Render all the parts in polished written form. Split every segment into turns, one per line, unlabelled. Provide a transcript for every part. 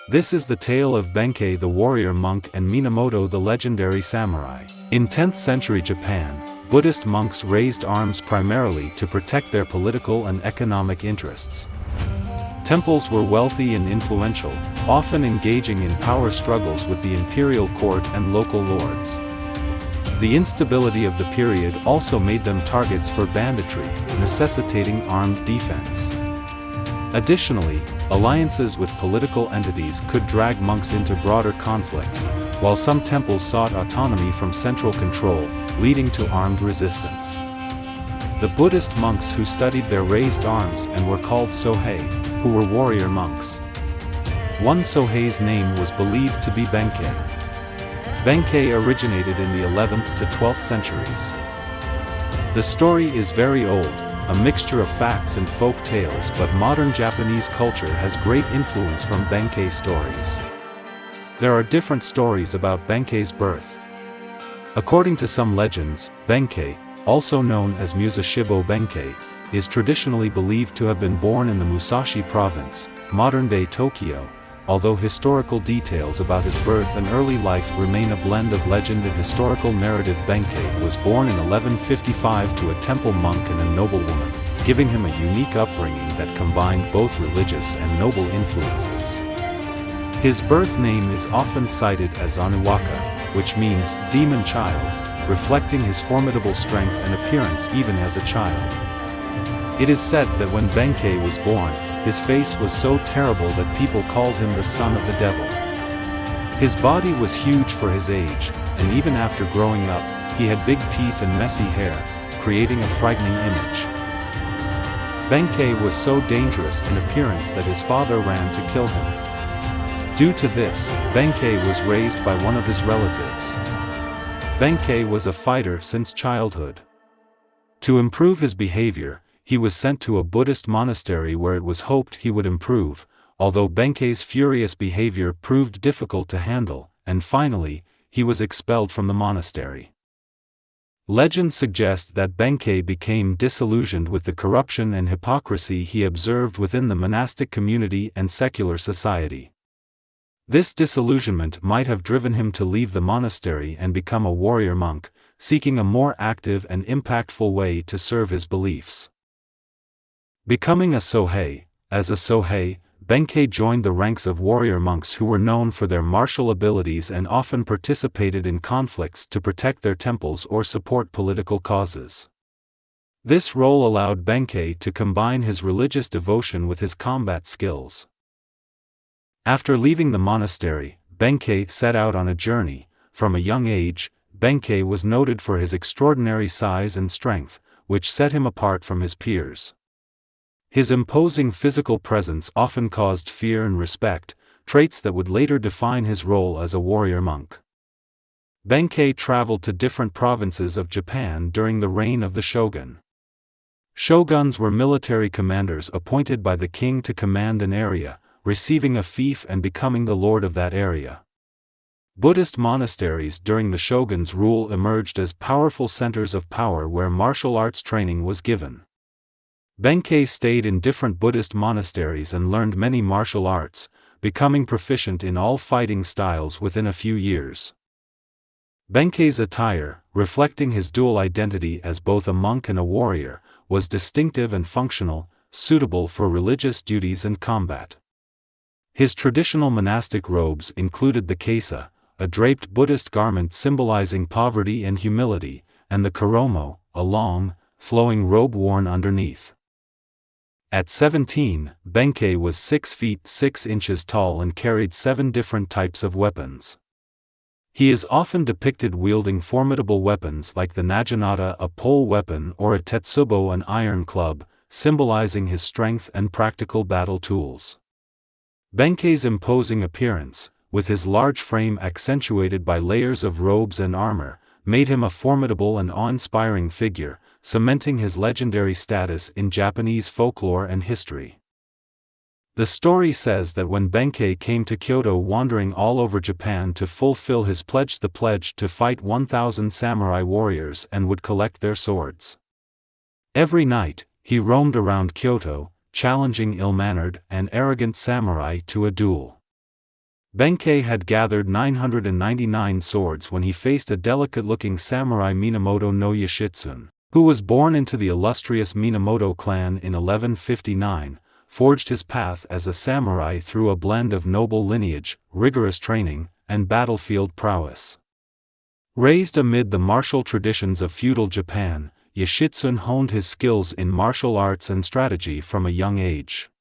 This is the tale of Benkei the warrior monk and Minamoto the legendary samurai. In 10th century Japan, Buddhist monks raised arms primarily to protect their political and economic interests. Temples were wealthy and influential, often engaging in power struggles with the imperial court and local lords. The instability of the period also made them targets for banditry, necessitating armed defense. Additionally, alliances with political entities could drag monks into broader conflicts, while some temples sought autonomy from central control, leading to armed resistance. The Buddhist monks who studied their raised arms and were called Sohei, who were warrior monks. One Sohei's name was believed to be Benkei. Benkei originated in the 11th to 12th centuries. The story is very old, a mixture of facts and folk tales, but modern Japanese culture has great influence from Benkei stories. There are different stories about Benkei's birth. According to some legends, Benkei, also known as Musashibō Benkei, is traditionally believed to have been born in the Musashi Province, modern-day Tokyo, although historical details about his birth and early life remain a blend of legend and historical narrative. Benkei was born in 1155 to a temple monk and a noblewoman, giving him a unique upbringing that combined both religious and noble influences. His birth name is often cited as Anuwaka, which means demon child, reflecting his formidable strength and appearance even as a child. It is said that when Benkei was born, his face was so terrible that people called him the son of the devil. His body was huge for his age, and even after growing up, he had big teeth and messy hair, creating a frightening image. Benkei was so dangerous in appearance that his father ran to kill him. Due to this, Benkei was raised by one of his relatives. Benkei was a fighter since childhood. To improve his behavior, he was sent to a Buddhist monastery where it was hoped he would improve, although Benkei's furious behavior proved difficult to handle, and finally, he was expelled from the monastery. Legends suggest that Benkei became disillusioned with the corruption and hypocrisy he observed within the monastic community and secular society. This disillusionment might have driven him to leave the monastery and become a warrior monk, seeking a more active and impactful way to serve his beliefs. Becoming a Sohei. As a Sohei, Benkei joined the ranks of warrior monks who were known for their martial abilities and often participated in conflicts to protect their temples or support political causes. This role allowed Benkei to combine his religious devotion with his combat skills. After leaving the monastery, Benkei set out on a journey. From a young age, Benkei was noted for his extraordinary size and strength, which set him apart from his peers. His imposing physical presence often caused fear and respect, traits that would later define his role as a warrior monk. Benkei traveled to different provinces of Japan during the reign of the shogun. Shoguns were military commanders appointed by the king to command an area, receiving a fief and becoming the lord of that area. Buddhist monasteries during the shogun's rule emerged as powerful centers of power where martial arts training was given. Benkei stayed in different Buddhist monasteries and learned many martial arts, becoming proficient in all fighting styles within a few years. Benkei's attire, reflecting his dual identity as both a monk and a warrior, was distinctive and functional, suitable for religious duties and combat. His traditional monastic robes included the kesa, a draped Buddhist garment symbolizing poverty and humility, and the koromo, a long, flowing robe worn underneath. At 17, Benkei was 6 feet 6 inches tall and carried 7 different types of weapons. He is often depicted wielding formidable weapons like the naginata, a pole weapon, or a tetsubo, an iron club, symbolizing his strength and practical battle tools. Benkei's imposing appearance, with his large frame accentuated by layers of robes and armor, made him a formidable and awe-inspiring figure, cementing his legendary status in Japanese folklore and history. The story says that when Benkei came to Kyoto wandering all over Japan to fulfill his pledge to fight 1,000 samurai warriors and would collect their swords. Every night, he roamed around Kyoto, challenging ill-mannered and arrogant samurai to a duel. Benkei had gathered 999 swords when he faced a delicate-looking samurai Minamoto no Yoshitsune, who was born into the illustrious Minamoto clan in 1159, forged his path as a samurai through a blend of noble lineage, rigorous training, and battlefield prowess. Raised amid the martial traditions of feudal Japan, Yoshitsune honed his skills in martial arts and strategy from a young age.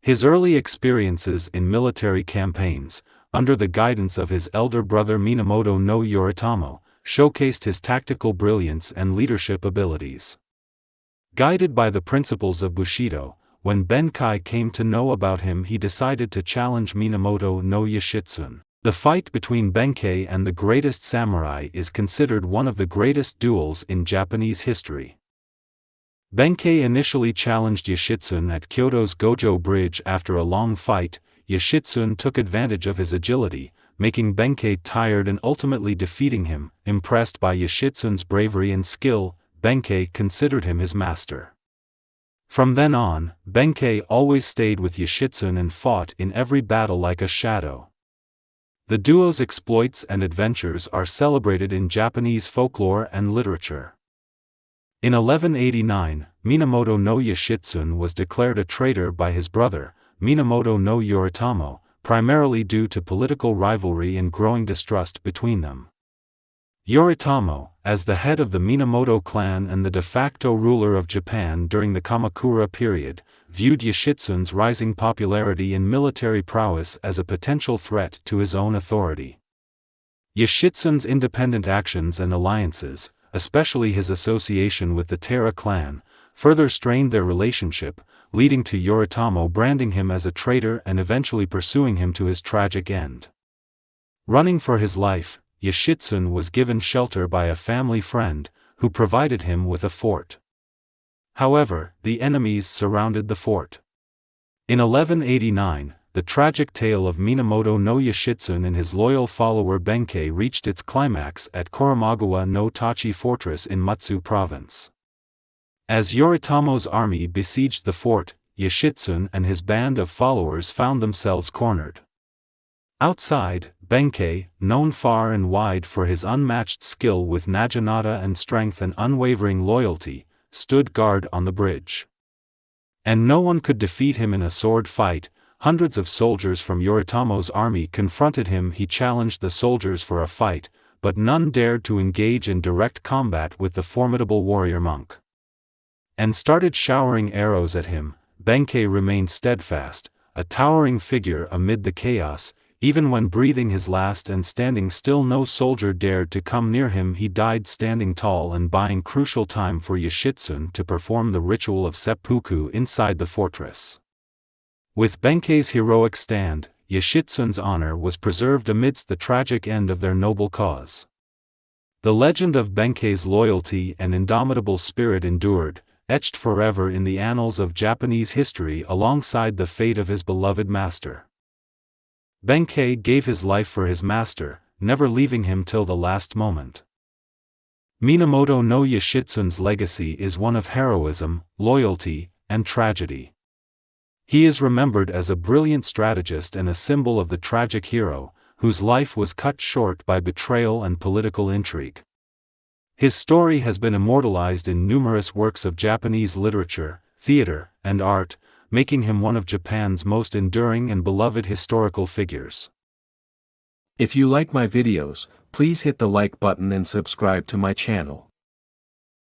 His early experiences in military campaigns, under the guidance of his elder brother Minamoto no Yoritomo, showcased his tactical brilliance and leadership abilities. Guided by the principles of Bushido, when Benkei came to know about him, he decided to challenge Minamoto no Yoshitsune. The fight between Benkei and the greatest samurai is considered one of the greatest duels in Japanese history. Benkei initially challenged Yoshitsune at Kyoto's Gojo Bridge. After a long fight, Yoshitsune took advantage of his agility, making Benkei tired and ultimately defeating him. Impressed by Yoshitsune's bravery and skill, Benkei considered him his master. From then on, Benkei always stayed with Yoshitsune and fought in every battle like a shadow. The duo's exploits and adventures are celebrated in Japanese folklore and literature. In 1189, Minamoto no Yoshitsune was declared a traitor by his brother, Minamoto no Yoritomo, primarily due to political rivalry and growing distrust between them. Yoritomo, as the head of the Minamoto clan and the de facto ruler of Japan during the Kamakura period, viewed Yoshitsune's rising popularity and military prowess as a potential threat to his own authority. Yoshitsune's independent actions and alliances, especially his association with the Taira clan, further strained their relationship, leading to Yoritomo branding him as a traitor and eventually pursuing him to his tragic end. Running for his life, Yoshitsune was given shelter by a family friend, who provided him with a fort. However, the enemies surrounded the fort. In 1189, the tragic tale of Minamoto no Yoshitsune and his loyal follower Benkei reached its climax at Koromogawa no Tachi fortress in Musashi Province. As Yoritomo's army besieged the fort, Yoshitsune and his band of followers found themselves cornered. Outside, Benkei, known far and wide for his unmatched skill with naginata and strength and unwavering loyalty, stood guard on the bridge. And no one could defeat him in a sword fight. Hundreds of soldiers from Yoritomo's army confronted him. He challenged the soldiers for a fight, but none dared to engage in direct combat with the formidable warrior monk. And started showering arrows at him. Benkei remained steadfast, a towering figure amid the chaos. Even when breathing his last and standing still, no soldier dared to come near him. He died standing tall and buying crucial time for Yoshitsune to perform the ritual of seppuku inside the fortress. With Benkei's heroic stand, Yoshitsune's honor was preserved amidst the tragic end of their noble cause. The legend of Benkei's loyalty and indomitable spirit endured, etched forever in the annals of Japanese history alongside the fate of his beloved master. Benkei gave his life for his master, never leaving him till the last moment. Minamoto no Yoshitsune's legacy is one of heroism, loyalty, and tragedy. He is remembered as a brilliant strategist and a symbol of the tragic hero, whose life was cut short by betrayal and political intrigue. His story has been immortalized in numerous works of Japanese literature, theater, and art, making him one of Japan's most enduring and beloved historical figures.
If you like my videos, please hit the like button and subscribe to my channel.